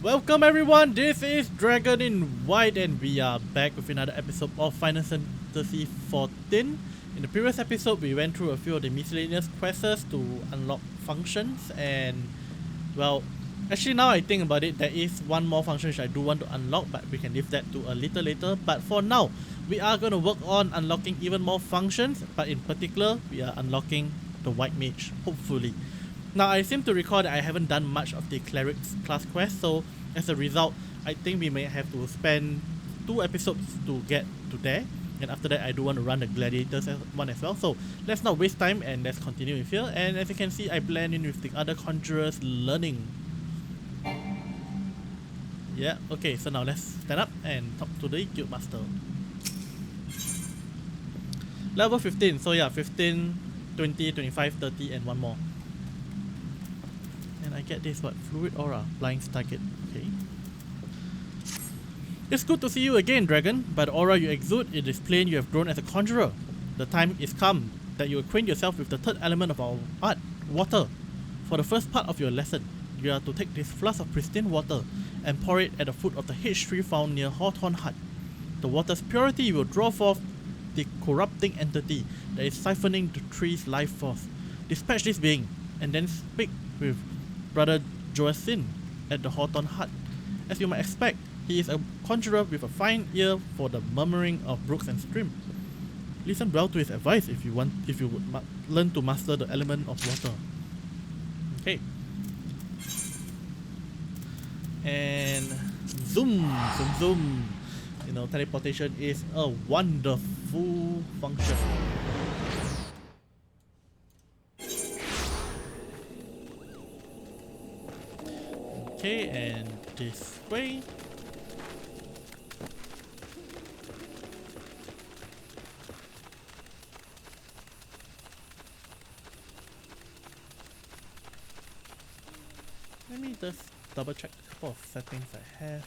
Welcome everyone, this is DragonInWhite and we are back with another episode of Final Fantasy XIV. In the previous episode, we went through a few of the miscellaneous quests to unlock functions and, well, actually now I think about it, there is one more function which I do want to unlock, but we can leave that to a little later. But for now, we are going to work on unlocking even more functions, but in particular, we are unlocking the White Mage, hopefully. Now, I seem to recall that I haven't done much of the Cleric's class quest, so as a result, I think we may have to spend 2 episodes to get to there. And after that, I do want to run the Gladiators one as well. So let's not waste time and let's continue with here. And as you can see, I blend in with the other Conjurers learning. Yeah, okay, so now let's stand up and talk to the Guild Master. Level 15, so yeah, 15, 20, 25, 30, and one more. And I get this, what? Fluid Aura, Blind Target. Okay. It's good to see you again, Dragon. By the aura you exude, it is plain you have grown as a conjurer. The time is come that you acquaint yourself with the third element of our art, water. For the first part of your lesson, you are to take this flask of pristine water and pour it at the foot of the hedge tree found near Hawthorne Hut. The water's purity will draw forth the corrupting entity that is siphoning the tree's life force. Dispatch this being, and then speak with Brother Joacin at the Hawthorne Hut. As you might expect, he is a conjurer with a fine ear for the murmuring of brooks and streams. Listen well to his advice if you would learn to master the element of water. Okay. And zoom, zoom, zoom. You know, teleportation is a wonderful function. Okay, and this way. Let me just double check a couple of settings I have.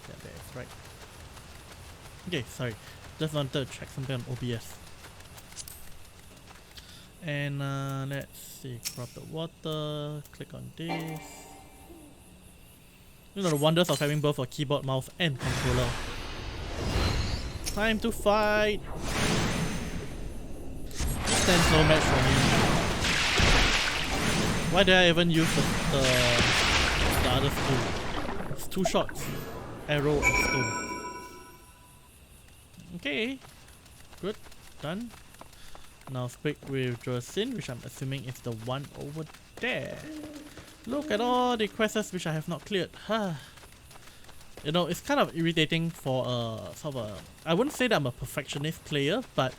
Yeah, that's right. Okay, sorry. Just wanted to check something on OBS. And let's see, corrupt the water, click on this. You know the wonders of having both a keyboard, mouse and controller. Time to fight! This stands no match for me. Why did I even use the other skill? It's 2 shots. Arrow and stone. Okay. Good. Done. Now speak with Joacin, which I'm assuming is the one over there. Look at all the quests which I have not cleared. You know, it's kind of irritating for sort of a... I wouldn't say that I'm a perfectionist player, but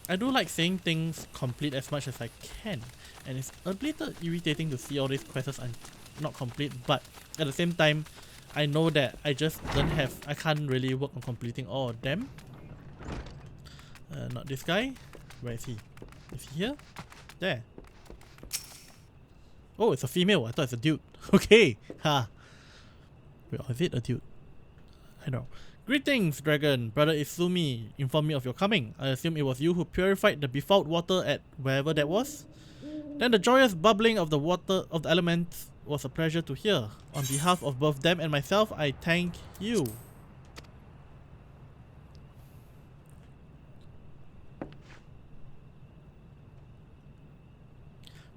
I do like seeing things complete as much as I can. And it's a little irritating to see all these quests not complete, but at the same time, I know that I just don't have... I can't really work on completing all of them. Not this guy. Where is he? Is he here? There. Oh, it's a female. I thought it's a dude. Okay. Ha. Wait, is it a dude? I don't know. Greetings, Dragon. Brother Izumi informed me of your coming. I assume it was you who purified the befouled water at wherever that was? Then the joyous bubbling of the water of the elements was a pleasure to hear. On behalf of both them and myself, I thank you.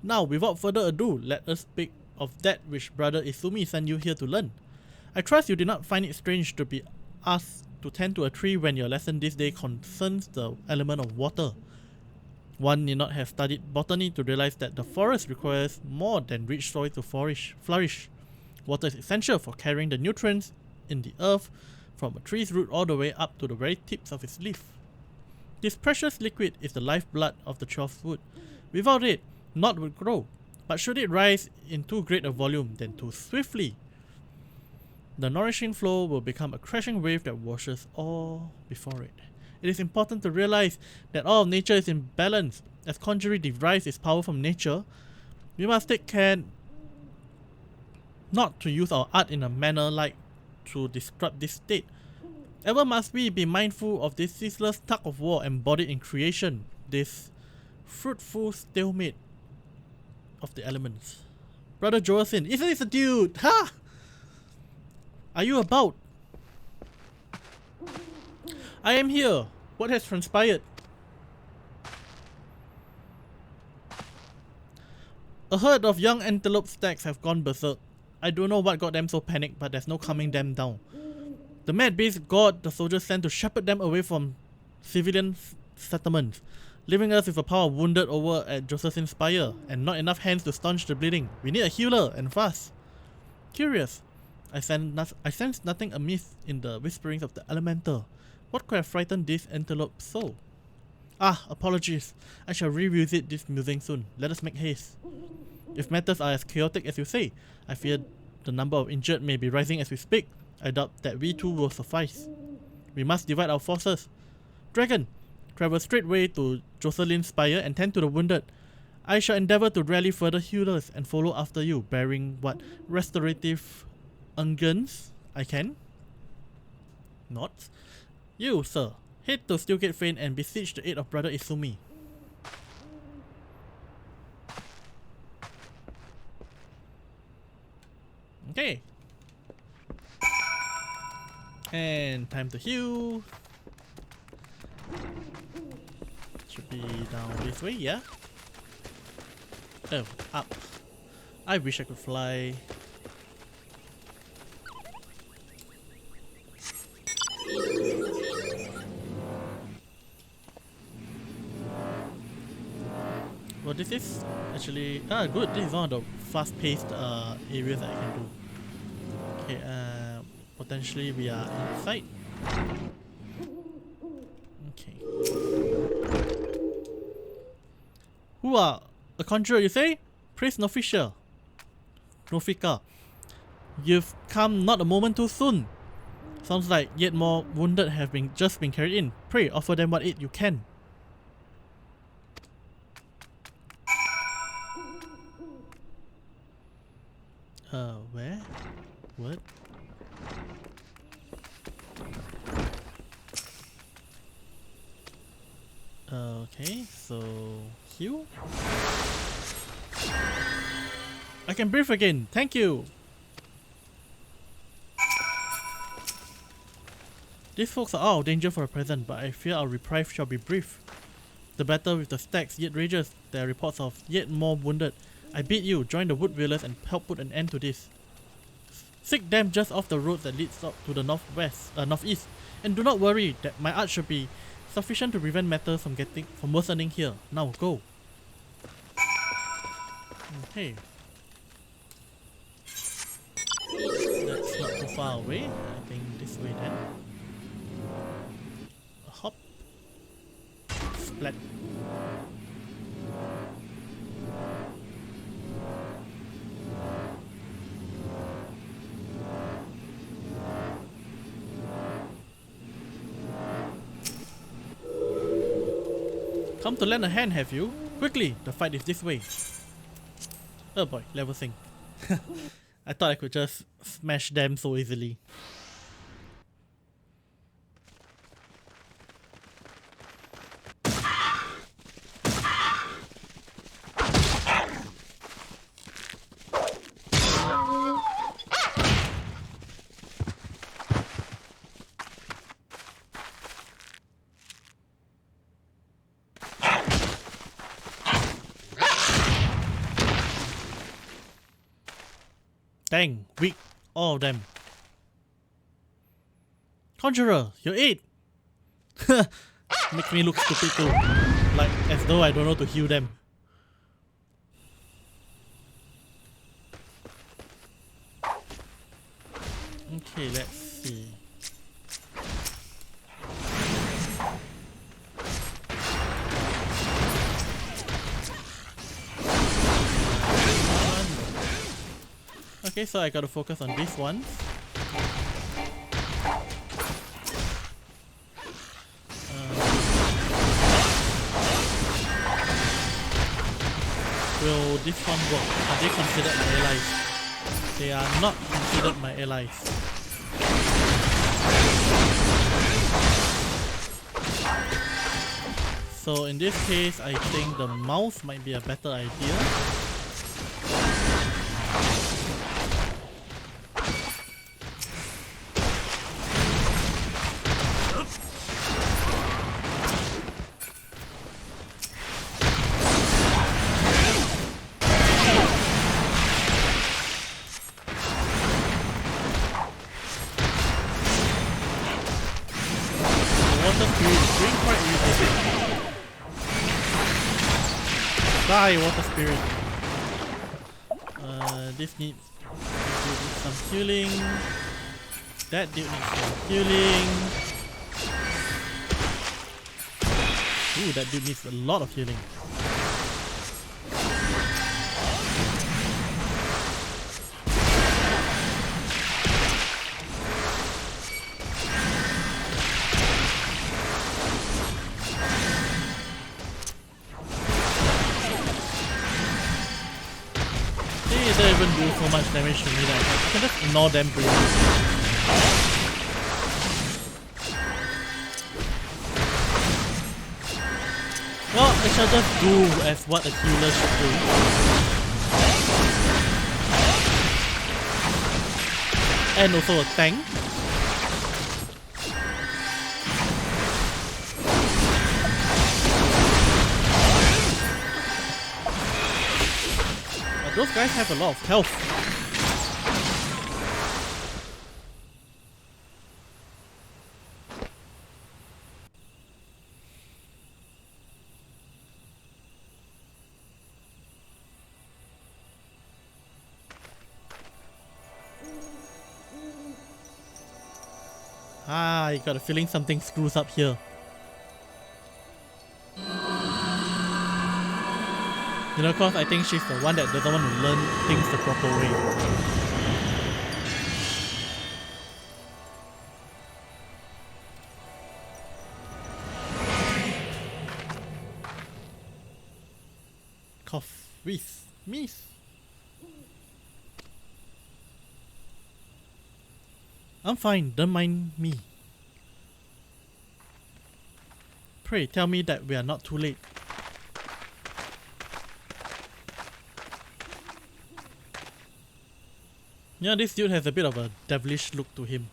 Now, without further ado, let us speak of that which Brother Izumi sent you here to learn. I trust you did not find it strange to be asked to tend to a tree when your lesson this day concerns the element of water. One need not have studied botany to realize that the forest requires more than rich soil to flourish. Water is essential for carrying the nutrients in the earth from a tree's root all the way up to the very tips of its leaf. This precious liquid is the lifeblood of the 12th wood. Without it, naught would grow, but should it rise in too great a volume, then too swiftly, the nourishing flow will become a crashing wave that washes all before it. It is important to realize that all of nature is in balance. As Conjurer derives its power from nature, we must take care not to use our art in a manner like to disrupt this state. Ever must we be mindful of this ceaseless tug of war embodied in creation, this fruitful stalemate of the elements. Brother Joacin, isn't this a dude? Ha! are you about? I am here. What has transpired? A herd of young antelope stags have gone berserk. I don't know what got them so panicked, but there's no calming them down. The mad beasts God the soldiers sent to shepherd them away from civilian settlements, leaving us with a pile of wounded over at Joseph's Spire, and not enough hands to staunch the bleeding. We need a healer, and fast. Curious. I sensed nothing amiss in the whisperings of the elemental. What could have frightened this antelope so? Ah, apologies. I shall revisit this musing soon. Let us make haste. If matters are as chaotic as you say, I fear the number of injured may be rising as we speak. I doubt that we too will suffice. We must divide our forces. Dragon, travel straightway to Jocelyn's Spire and tend to the wounded. I shall endeavor to rally further healers and follow after you, bearing what restorative unguents I can. Not. You, sir, head to Steelgate Fane and beseech the aid of Brother Izumi. Okay. And time to heal. Should be down this way, yeah? Oh, up. I wish I could fly. Well, this is actually good. This is one of the fast-paced areas that I can do. Okay, potentially we are inside. Okay. Who are a conjurer, you say? Praise Nofisha. Nofika. You've come not a moment too soon. Sounds like yet more wounded have just been carried in. Pray offer them what aid you can. Where? What? Okay, so heal. I can breathe again. Thank you. These folks are out of danger for the present, but I fear our reprieve shall be brief. The battle with the stags yet rages. There are reports of yet more wounded. I bid you join the wood dwellers and help put an end to this. Seek them just off the road that leads up to the northeast, and do not worry that my art should be sufficient to prevent matters from worsening here. Now go. Okay. That's not too far away. I think this way then. A hop. Splat. Come to lend a hand, have you? Quickly, the fight is this way. Oh boy, level sync. I thought I could just smash them so easily. Dang, weak, all of them. Conjurer, you're 8! Makes me look stupid too. Like, as though I don't know to heal them. Okay, let's see. Okay, so I gotta focus on this one. Will this one work? Are they considered my allies? They are not considered my allies. So in this case, I think the mouse might be a better idea. water spirit is doing quite irritating. Die, water spirit. This needs some healing. That dude needs some healing. Ooh, that dude needs a lot of healing. They don't even do so much damage to me that I can just ignore them briefly. Well, I shall just do as what a healer should do. And also a tank. But those guys have a lot of health. I got a feeling something screws up here. You know, cause I think she's the one that doesn't want to learn things the proper way. Cough, wheeze, meese. I'm fine, don't mind me. Pray tell me that we are not too late. Yeah, this dude has a bit of a devilish look to him.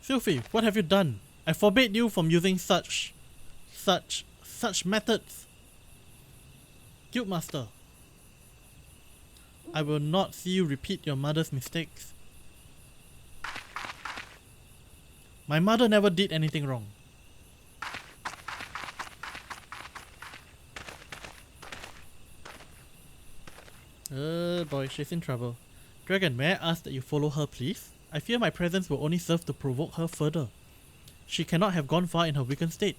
Sylphie, what have you done? I forbade you from using such methods. Guildmaster, I will not see you repeat your mother's mistakes. My mother never did anything wrong. Boy, she's in trouble. Dragon, may I ask that you follow her, please? I fear my presence will only serve to provoke her further. She cannot have gone far in her weakened state.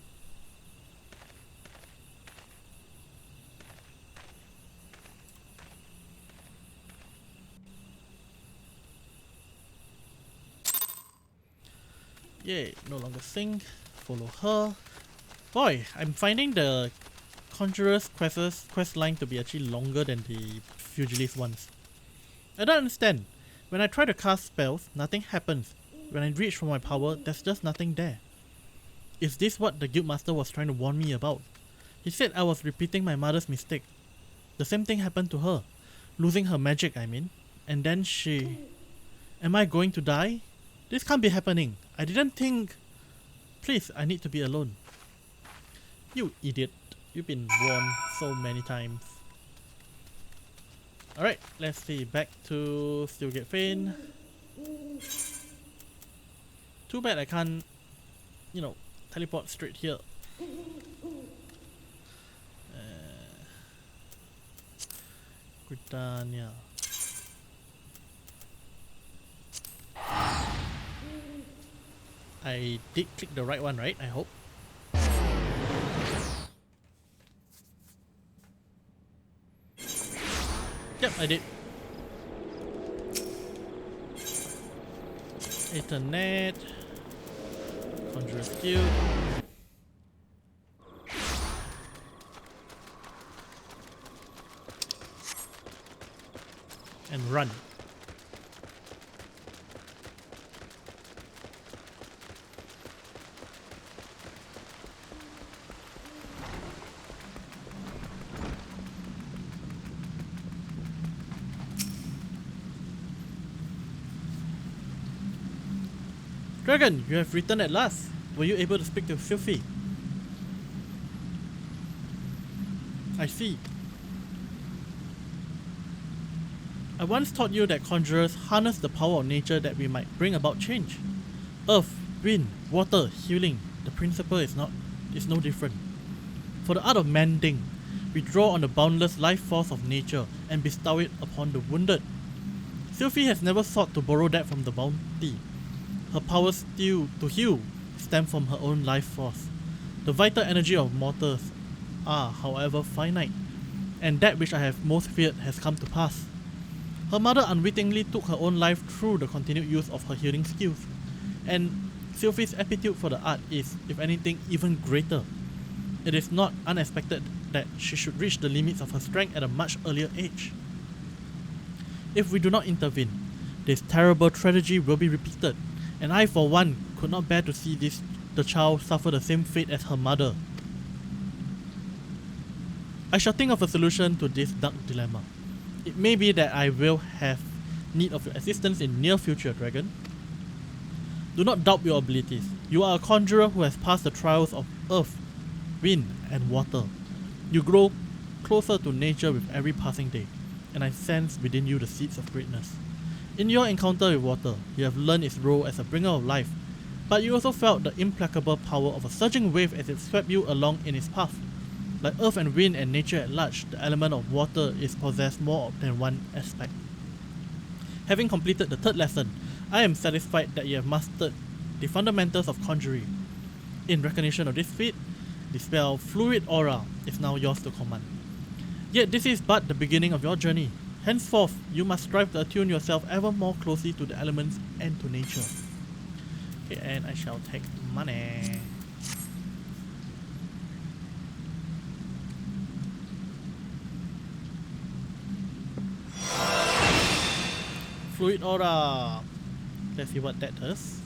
Yay, no longer sing. Follow her. Boy, I'm finding the Conjurer's quest line to be actually longer than the Pugilist ones. I don't understand. When I try to cast spells, nothing happens. When I reach for my power, there's just nothing there. Is this what the Guildmaster was trying to warn me about? He said I was repeating my mother's mistake. The same thing happened to her. Losing her magic, I mean. And then she... Am I going to die? This can't be happening. I didn't think... Please, I need to be alone. You idiot. You've been warned so many times. Alright, let's see. Back to Steelgate Fane. Too bad I can't, you know, teleport straight here. Gridania. I did click the right one, right? I hope. Yep, I did. Ethernet. Conjurer skill. And run. Dragon, you have returned at last. Were you able to speak to Sylphie? I see. I once taught you that conjurers harness the power of nature that we might bring about change. Earth, wind, water, healing, the principle is no different. For the art of mending, we draw on the boundless life force of nature and bestow it upon the wounded. Sylphie has never sought to borrow that from the bounty. Her powers to heal stem from her own life force. The vital energy of mortals are, however, finite, and that which I have most feared has come to pass. Her mother unwittingly took her own life through the continued use of her healing skills, and Sylphie's aptitude for the art is, if anything, even greater. It is not unexpected that she should reach the limits of her strength at a much earlier age. If we do not intervene, this terrible tragedy will be repeated, and I for one could not bear to see the child suffer the same fate as her mother. I shall think of a solution to this dark dilemma. It may be that I will have need of your assistance in near future, Dragon. Do not doubt your abilities. You are a conjurer who has passed the trials of earth, wind, and water. You grow closer to nature with every passing day, and I sense within you the seeds of greatness. In your encounter with water, you have learned its role as a bringer of life, but you also felt the implacable power of a surging wave as it swept you along in its path. Like earth and wind and nature at large, the element of water is possessed more than one aspect. Having completed the third lesson, I am satisfied that you have mastered the fundamentals of conjuring. In recognition of this feat, the spell Fluid Aura is now yours to command. Yet this is but the beginning of your journey. Henceforth, you must strive to attune yourself ever more closely to the elements and to nature. Okay, and I shall take money. Fluid Aura. Let's see what that does.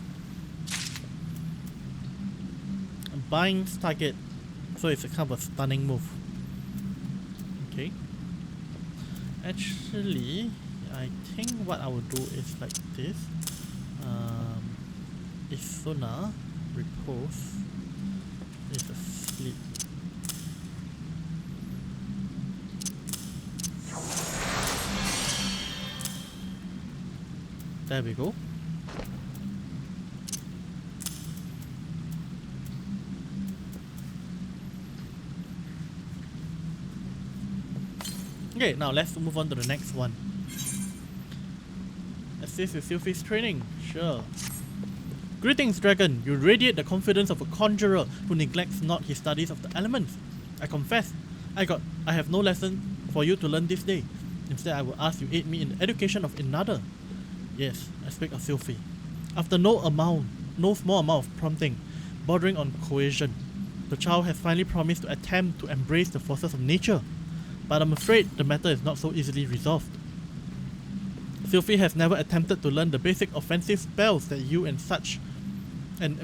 Binds target. So it's a kind of a stunning move. Okay. Actually, I think what I will do is like this. Isuna, repose, is a sleep. There we go. Okay, now let's move on to the next one. Assist with Sylphie's training. Sure. Greetings, Dragon. You radiate the confidence of a conjurer who neglects not his studies of the elements. I confess, I have no lesson for you to learn this day. Instead, I will ask you aid me in the education of another. Yes, I speak of Sylphie. After no small amount of prompting, bordering on coercion, the child has finally promised to attempt to embrace the forces of nature. But I'm afraid the matter is not so easily resolved. Sylphie has never attempted to learn the basic offensive spells that you and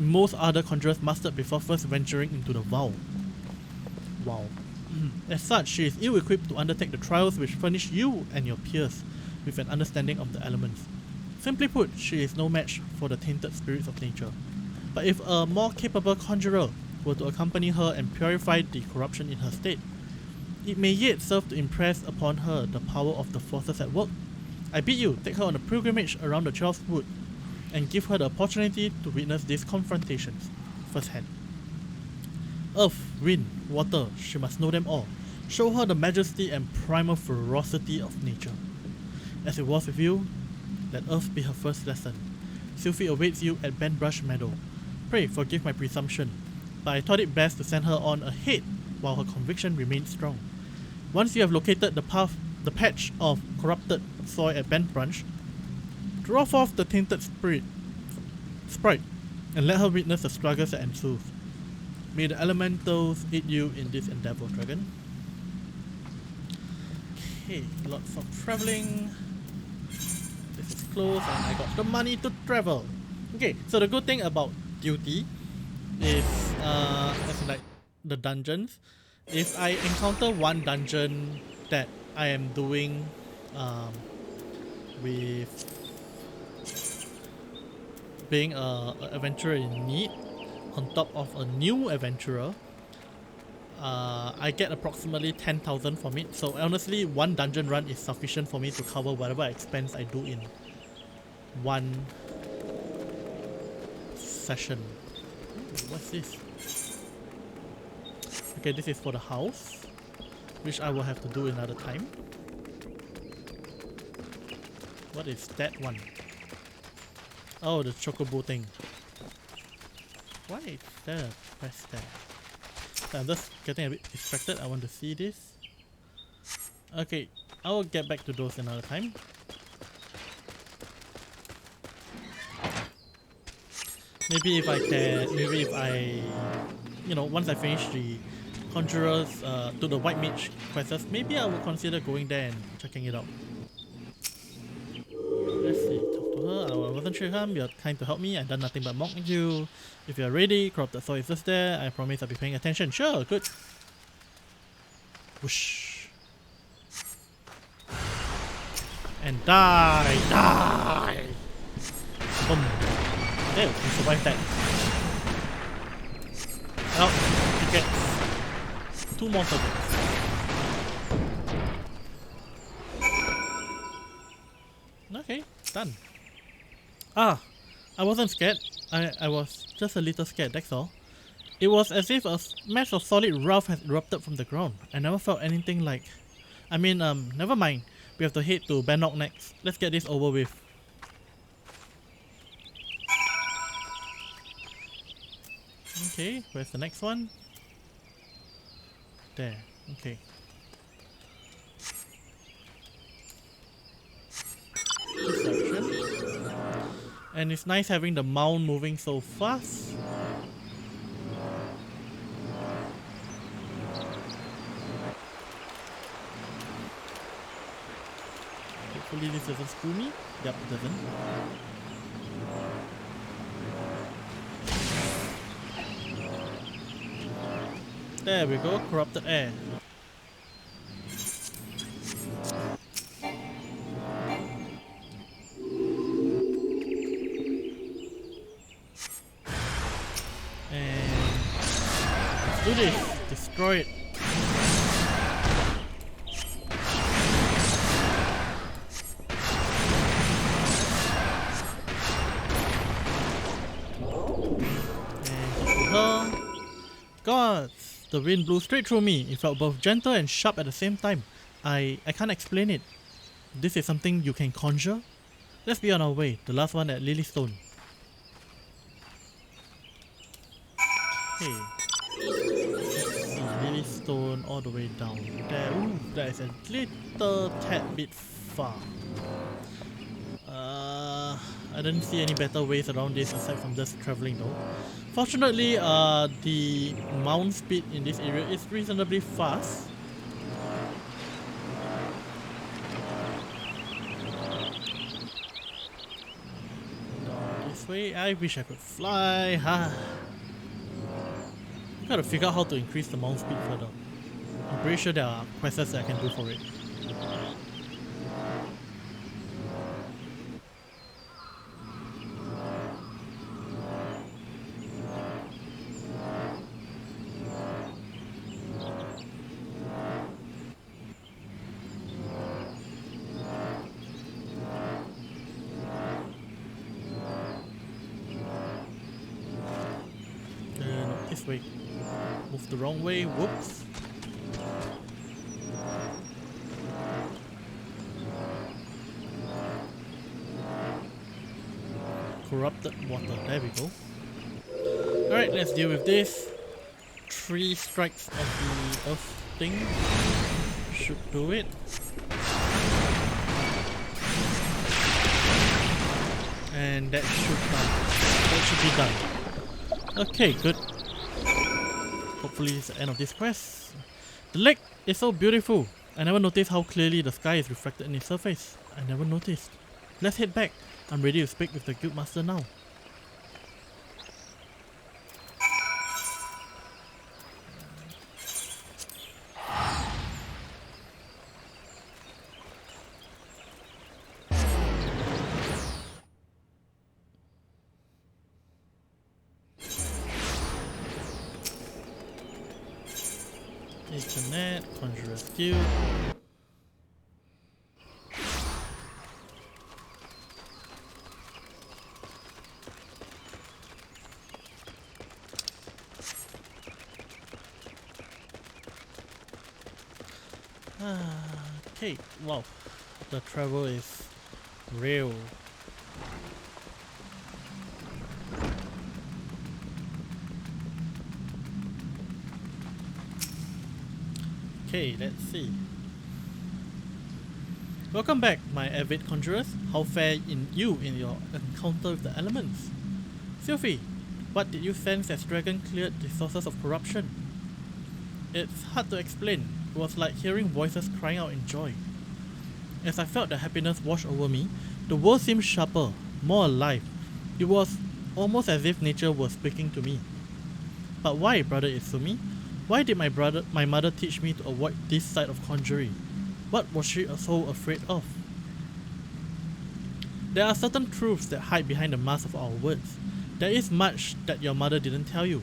most other conjurers mastered before first venturing into the vow. Wow. As such, she is ill-equipped to undertake the trials which furnish you and your peers with an understanding of the elements. Simply put, she is no match for the tainted spirits of nature. But if a more capable conjurer were to accompany her and purify the corruption in her state, it may yet serve to impress upon her the power of the forces at work. I bid you take her on a pilgrimage around the 12th wood and give her the opportunity to witness these confrontations firsthand. Earth, wind, water, she must know them all. Show her the majesty and primal ferocity of nature. As it was with you, let Earth be her first lesson. Sylphie awaits you at Bentbrush Meadow. Pray forgive my presumption, but I thought it best to send her on ahead while her conviction remains strong. Once you have located the patch of corrupted soil at Bentbrush, draw forth the tainted sprite and let her witness the struggles that ensue. May the elementals aid you in this endeavor, Dragon. Okay, lots of traveling. This is close and I got the money to travel. Okay, so the good thing about duty is as in like the dungeons, if I encounter one dungeon that I am doing with being an adventurer in need on top of a new adventurer, I get approximately 10,000 from it. So honestly, one dungeon run is sufficient for me to cover whatever expense I do in one session. Ooh, what's this? Okay, this is for the house, which I will have to do another time. What is that one? Oh, the chocobo thing. Why is there a quest there? I'm just getting a bit distracted. I want to see this. Okay, I will get back to those another time. Maybe if I can, maybe if I, you know, once I finish the Conjurers to the White Mage quests, maybe I will consider going there and checking it out. Let's see, talk to her. I wasn't sure you're kind to help me. I've done nothing but mock you. If you're ready, corrupted soul is just there. I promise I'll be paying attention. Sure, good. Whoosh. And die! Boom. There, we survived that. Well, he gets 2 more circles. Okay, done. Ah, I wasn't scared. I was just a little scared, that's all. It was as if a mass of solid rough had erupted from the ground. I never felt anything like... never mind. We have to head to Bannock next. Let's get this over with. Okay, where's the next one? There, okay. Perception. And it's nice having the mound moving so fast. Hopefully this doesn't screw me. Yep, it doesn't. There we go, corrupted air. And let's do this. Destroy it. And her. God. The wind blew straight through me. It felt both gentle and sharp at the same time. I can't explain it. This is something you can conjure? Let's be on our way. The last one at Lilystone. Hey. Let's see. Lilystone all the way down there. Ooh, that is a little tad bit far. I didn't see any better ways around this aside from just traveling though. Fortunately, the mount speed in this area is reasonably fast. This way, I wish I could fly. Gotta figure out how to increase the mount speed further. I'm pretty sure there are quests that I can do for it. Wait, moved the wrong way, whoops. Corrupted water, there we go. Alright, let's deal with this. 3 strikes of the earth thing should do it. And that should be done. Okay, good. Hopefully it's the end of this quest. The lake is so beautiful. I never noticed how clearly the sky is reflected in its surface. I never noticed. Let's head back. I'm ready to speak with the guildmaster now. Internet, Conjurer skill. Okay, wow, the travel is real. Okay, let's see. Welcome back, my avid conjurers. How fare in your encounter with the elements? Sylphie, what did you sense as Dragon cleared the sources of corruption? It's hard to explain. It was like hearing voices crying out in joy. As I felt the happiness wash over me, the world seemed sharper, more alive. It was almost as if nature was speaking to me. But why, Brother Izumi? Why did my mother teach me to avoid this side of conjuring? What was she so afraid of? There are certain truths that hide behind the mask of our words. There is much that your mother didn't tell you.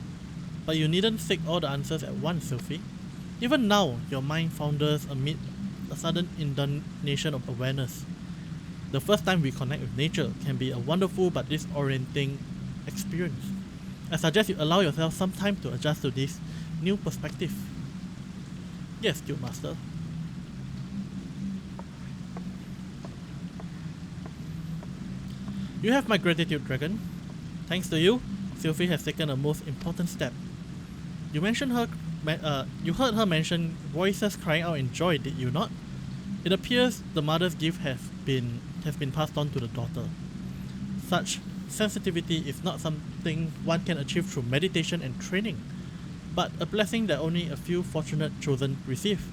But you needn't seek all the answers at once, Sylphie. Even now, your mind founders amid a sudden inundation of awareness. The first time we connect with nature can be a wonderful but disorienting experience. I suggest you allow yourself some time to adjust to this new perspective. Yes, Guild Master. You have my gratitude, Dragon. Thanks to you, Sylphie has taken a most important step. You mentioned her. You heard her mention voices crying out in joy, did you not? It appears the mother's gift has been passed on to the daughter. Such sensitivity is not something one can achieve through meditation and training, but a blessing that only a few fortunate chosen receive.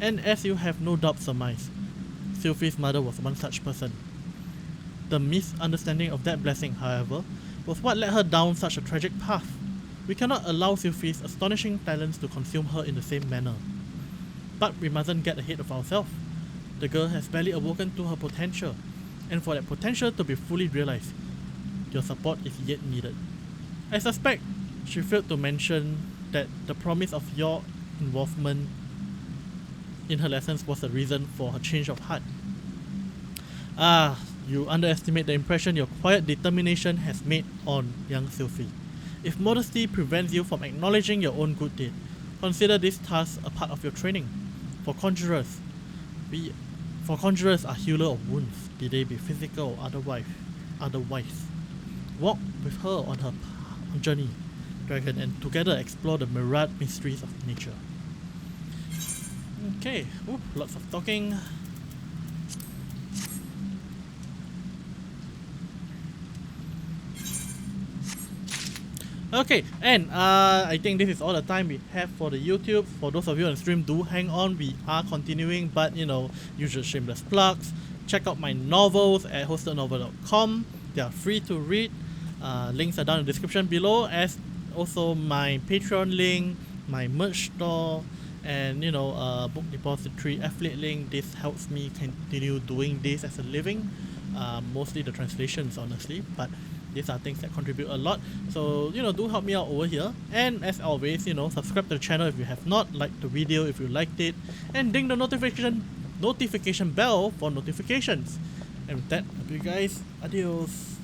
And as you have no doubt surmised, Sylphie's mother was one such person. The misunderstanding of that blessing, however, was what led her down such a tragic path. We cannot allow Sylphie's astonishing talents to consume her in the same manner. But we mustn't get ahead of ourselves. The girl has barely awoken to her potential, and for that potential to be fully realized, your support is yet needed. I suspect she failed to mention that the promise of your involvement in her lessons was the reason for her change of heart. You underestimate the impression your quiet determination has made on young Sylphie. If modesty prevents you from acknowledging your own good deed, consider this task a part of your training. For conjurers are healer of wounds, be they be physical or otherwise. Walk with her on her journey, Dragon, and together explore the myriad mysteries of nature. Okay, lots of talking. Okay, and I think this is all the time we have for the YouTube. For those of you on stream, do hang on, we are continuing, but usual shameless plugs. Check out my novels at hostednovel.com. They are free to read. Links are down in the description below, as also my Patreon link, my merch store, and book depository affiliate link. This helps me continue doing this as a living. Mostly the translations, honestly, but these are things that contribute a lot. So do help me out over here, and as always, subscribe to the channel if you have not, like the video if you liked it, and ding the notification bell for notifications. And with that, I hope you guys, adios.